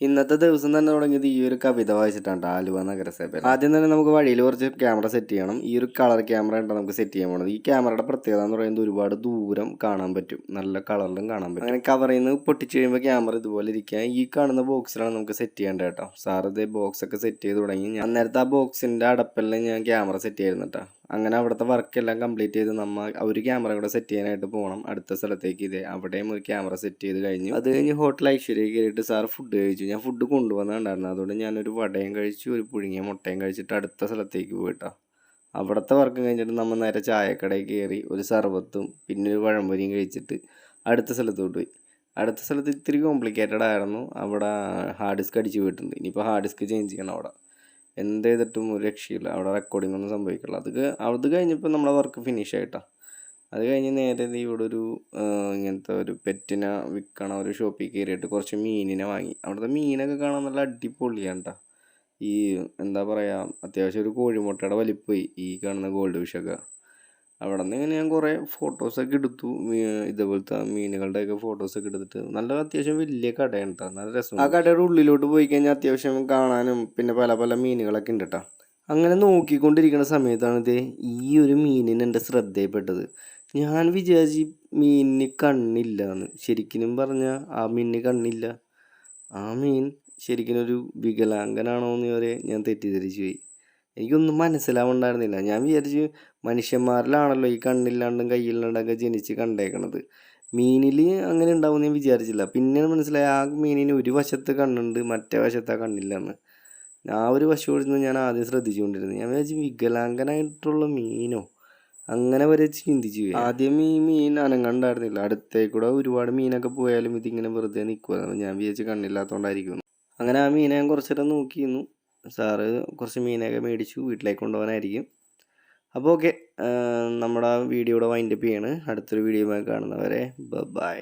ഇന്നത്തെ ദിവസം തന്നെ തുടങ്ങിയത് ഈ ഒരു കവിത വായിച്ചിട്ടാണ് ആലുവ നഗരസഭയിൽ. ആദ്യം തന്നെ നമുക്ക് വഴിയിൽ കുറച്ച് ക്യാമറ സെറ്റ് ചെയ്യണം. ഈ ഒരു കളർ ക്യാമറ ഉണ്ട് നമുക്ക് സെറ്റ് ചെയ്യാൻ പോകുന്നത്. ഈ ക്യാമറയുടെ പ്രത്യേകത എന്ന് പറയുന്നത് ഒരുപാട് ദൂരം കാണാൻ പറ്റും, നല്ല കളറിലും കാണാൻ പറ്റും. അങ്ങനെ കവറിൽ നിന്ന് പൊട്ടിച്ച് കഴിയുമ്പോൾ ക്യാമറ ഇതുപോലെ ഇരിക്കുക. ഈ കാണുന്ന ബോക്സിലാണ് നമുക്ക് സെറ്റ് ചെയ്യേണ്ടത് കേട്ടോ. സാർ ഇത് ബോക്സ് ഒക്കെ സെറ്റ് ചെയ്ത് തുടങ്ങി. ഞാൻ നേരത്തെ ആ ബോക്സിൻ്റെ അടപ്പെല്ലാം ഞാൻ ക്യാമറ സെറ്റ് ചെയ്യുന്നു കേട്ടോ. അങ്ങനെ അവിടുത്തെ വർക്കെല്ലാം കംപ്ലീറ്റ് ചെയ്ത് നമ്മൾ ഒരു ക്യാമറ കൂടെ സെറ്റ് ചെയ്യാനായിട്ട് പോകണം അടുത്ത സ്ഥലത്തേക്ക്. ഇതേ അവിടെയും ഒരു ക്യാമറ സെറ്റ് ചെയ്ത് കഴിഞ്ഞു. അത് കഴിഞ്ഞ് ഹോട്ടൽ ഐശ്വര്യ കയറിയിട്ട് സാർ ഫുഡ് കഴിച്ചു. ഞാൻ ഫുഡ് കൊണ്ടുവന്നിട്ടുണ്ടായിരുന്നു, അതുകൊണ്ട് ഞാനൊരു വടയും കഴിച്ചു, ഒരു പുഴുങ്ങിയ മുട്ടയും കഴിച്ചിട്ട് അടുത്ത സ്ഥലത്തേക്ക് പോയിട്ടോ. അവിടുത്തെ വർക്ക് കഴിഞ്ഞിട്ട് നമ്മൾ നേരെ ചായക്കടയിൽ കയറി ഒരു സർബത്തും പിന്നെ ഒരു പഴംപൊരിയും കഴിച്ചിട്ട് അടുത്ത സ്ഥലത്തോട്ട് പോയി. അടുത്ത സ്ഥലത്ത് ഇത്തിരി കോംപ്ലിക്കേറ്റഡ് ആയിരുന്നു. അവിടെ ഹാർഡ് ഡിസ്ക് അടിച്ച് പോയിട്ടുണ്ട്. ഇനിയിപ്പോൾ ഹാർഡ് ഡിസ്ക് ചേഞ്ച് ചെയ്യണം. അവിടെ എന്ത് ചെയ്തിട്ടും ഒരു രക്ഷയില്ല, അവിടെ റെക്കോർഡിംഗ് ഒന്നും സംഭവിക്കില്ല. അത് കഴിഞ്ഞപ്പോൾ നമ്മളെ വർക്ക് ഫിനിഷ് ആയിട്ടാണ്. അത് കഴിഞ്ഞ് നേരെ ഇവിടെ ഒരു ഇങ്ങനത്തെ ഒരു പെറ്റിനെ വിൽക്കണ ഒരു ഷോപ്പിൽ കയറിയിട്ട് കുറച്ച് മീനിനെ വാങ്ങി. അവിടുത്തെ മീനൊക്കെ കാണാൻ നല്ല അടിപൊളിയാണ് കേട്ടോ. ഈ എന്താ പറയുക, അത്യാവശ്യം ഒരു കോഴിമുട്ടയുടെ വലിപ്പമായി ഈ കാണുന്ന ഗോൾഡ് ഫിഷൊക്കെ. അവിടെ നിന്ന് ഇങ്ങനെ ഞാൻ കുറേ ഫോട്ടോസൊക്കെ എടുത്തു. ഇതേപോലത്തെ മീനുകളുടെയൊക്കെ ഫോട്ടോസൊക്കെ എടുത്തിട്ട് നല്ല അത്യാവശ്യം വലിയ കടയാണ് കേട്ടോ, നല്ല രസം. ആ കടയുടെ ഉള്ളിലോട്ട് പോയി കഴിഞ്ഞാൽ അത്യാവശ്യം കാണാനും പിന്നെ പല പല മീനുകളൊക്കെ ഉണ്ട് കേട്ടോ. അങ്ങനെ നോക്കിക്കൊണ്ടിരിക്കുന്ന സമയത്താണ് ഇത് ഈ ഒരു മീനിന് എൻ്റെ ശ്രദ്ധയിൽപ്പെട്ടത്. ഞാൻ വിചാരിച്ച് മീനിന് കണ്ണില്ല എന്ന്. ശരിക്കും പറഞ്ഞാൽ ആ മീനിന് കണ്ണില്ല. ആ മീൻ ശരിക്കും ഒരു വികലാംഗനാണോ എന്ന് വരെ ഞാൻ തെറ്റിദ്ധരിച്ചു പോയി. എനിക്കൊന്നും മനസ്സിലാവുണ്ടായിരുന്നില്ല. ഞാൻ വിചാരിച്ചു മനുഷ്യന്മാരിലാണല്ലോ ഈ കണ്ണില്ലാണ്ടും കയ്യില്ലാണ്ടൊക്കെ ജനിച്ച് കണ്ടേക്കണത്. മീനിൽ അങ്ങനെ ഉണ്ടാവുമെന്ന് ഞാൻ വിചാരിച്ചില്ല. പിന്നെ മനസ്സിലായി ആ മീനിന് ഒരു വശത്ത് കണ്ണുണ്ട്, മറ്റേ വശത്ത് കണ്ണില്ലെന്ന്. ആ ഒരു വശമായിരുന്നു ഞാൻ ആദ്യം ശ്രദ്ധിച്ചുകൊണ്ടിരുന്നത്. ഞാൻ വിചാരിച്ചു വികലാംഗനായിട്ടുള്ള മീനോ അങ്ങനെ വരെ ചിന്തിച്ചു പോയി. ആദ്യം ഈ മീൻ അനങ്ങണ്ടായിരുന്നില്ല. അടുത്തേക്കൂടെ ഒരുപാട് മീനൊക്കെ പോയാലും ഇതിങ്ങനെ വെറുതെ നിൽക്കുമായിരുന്നു. ഞാൻ വിചാരിച്ച് കണ്ണില്ലാത്തതുകൊണ്ടായിരിക്കും. അങ്ങനെ ആ മീനെ ഞാൻ കുറച്ച് നേരം നോക്കിയിരുന്നു. സാറ് കുറച്ച് മീനൊക്കെ മേടിച്ചു വീട്ടിലേക്ക് കൊണ്ടുപോകാനായിരിക്കും. അപ്പോൾ ഓക്കെ, നമ്മുടെ വീഡിയോയുടെ വൈൻഡപ്പ് ചെയ്യാണ്. അടുത്തൊരു വീഡിയോ കാണുന്നവരെ ബൈ.